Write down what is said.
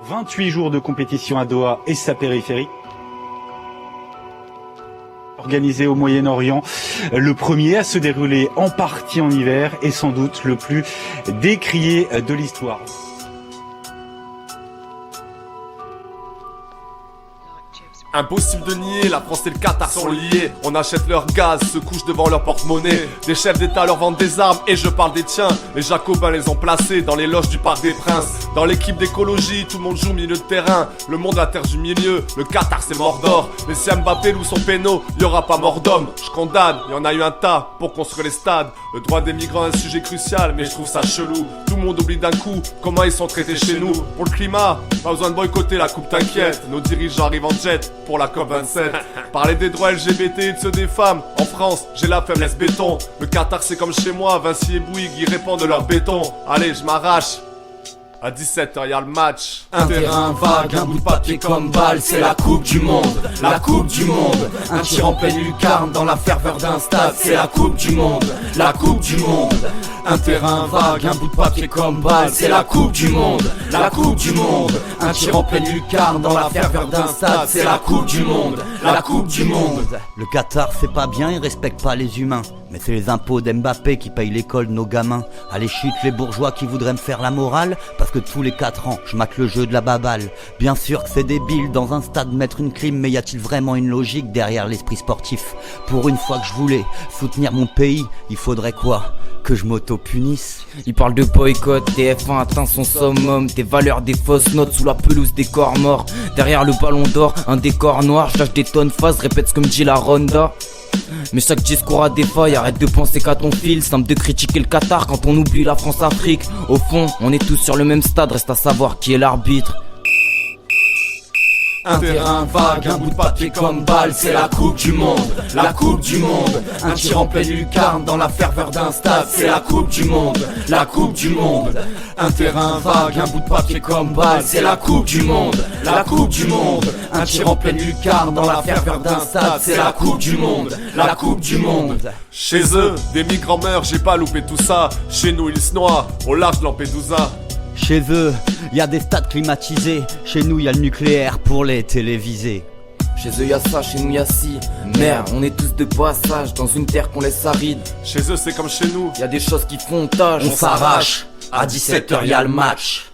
28 jours de compétition à Doha et sa périphérie. Organisé au Moyen-Orient, le premier à se dérouler en partie en hiver et sans doute le plus décrié de l'histoire. Impossible de nier, la France et le Qatar sont liés. On achète leur gaz, se couche devant leur porte-monnaie. Des chefs d'État leur vendent des armes et je parle des tiens. Les Jacobins les ont placés dans les loges du Parc des Princes. Dans l'équipe d'écologie, tout le monde joue milieu de terrain. Le monde, la terre du milieu, le Qatar c'est le Mordor. Mais si Mbappé loue son péno, y'aura pas mort d'homme. Je condamne, y'en a eu un tas pour construire les stades. Le droit des migrants est un sujet crucial, mais je trouve ça chelou. Tout le monde oublie d'un coup comment ils sont traités chez nous. Pour le climat, pas besoin de boycotter la coupe, t'inquiète. Nos dirigeants arrivent en jet pour la COP27. Parler des droits LGBT et de ceux des femmes. En France, j'ai la femme laisse béton. Le Qatar c'est comme chez moi, Vinci et Bouygues ils répandent leur béton. Allez, je m'arrache. À 17h, y'a le match. Un terrain vague, un bout de papier comme balle, c'est la coupe du monde, la coupe du monde. Un tir en pleine lucarne dans la ferveur d'un stade, c'est la coupe du monde, la coupe du monde. Un terrain vague, un bout de papier comme balle, c'est la coupe du monde, la coupe du monde. Un tir en pleine lucarne dans la ferveur d'un stade, c'est la coupe du monde, la coupe du monde. Le Qatar c'est pas bien, il respecte pas les humains. Mais c'est les impôts d'Mbappé qui payent l'école de nos gamins. Allez chute les bourgeois qui voudraient me faire la morale, parce que tous les 4 ans je mate le jeu de la baballe. Bien sûr que c'est débile dans un stade mettre une clim, mais y a-t-il vraiment une logique derrière l'esprit sportif? Pour une fois que je voulais soutenir mon pays, il faudrait quoi? Que je m'auto-punisse? Il parle de boycott, TF1 atteint son summum. Des valeurs, des fausses notes sous la pelouse des corps morts. Derrière le ballon d'or, un décor noir. Je lâche des tonnes face, répète ce que me dit la Ronda. Mais chaque discours a des failles, arrête de penser qu'à ton fil. Simple de critiquer le Qatar quand on oublie la France-Afrique. Au fond, on est tous sur le même stade, reste à savoir qui est l'arbitre. Un terrain vague, un bout de papier comme balle, c'est la coupe du monde, la coupe du monde. Un tir en pleine lucarne dans la ferveur d'un stade, c'est la coupe du monde, la coupe du monde. Un terrain vague, un bout de papier comme balle, c'est la coupe du monde, la coupe du monde. Un tir en pleine lucarne dans la ferveur d'un stade, c'est la coupe du monde, la coupe du monde. Chez eux, des migrants meurent, j'ai pas loupé tout ça. Chez nous, ils se noient au large de Lampedusa. Chez eux, y a des stades climatisés. Chez nous, y a le nucléaire pour les télévisés. Chez eux y'a ça, chez nous y'a ci. Merde, on est tous de passage dans une terre qu'on laisse aride. Chez eux c'est comme chez nous, Y'a des choses qui font tâche. On s'arrache, à 17h y'a le match.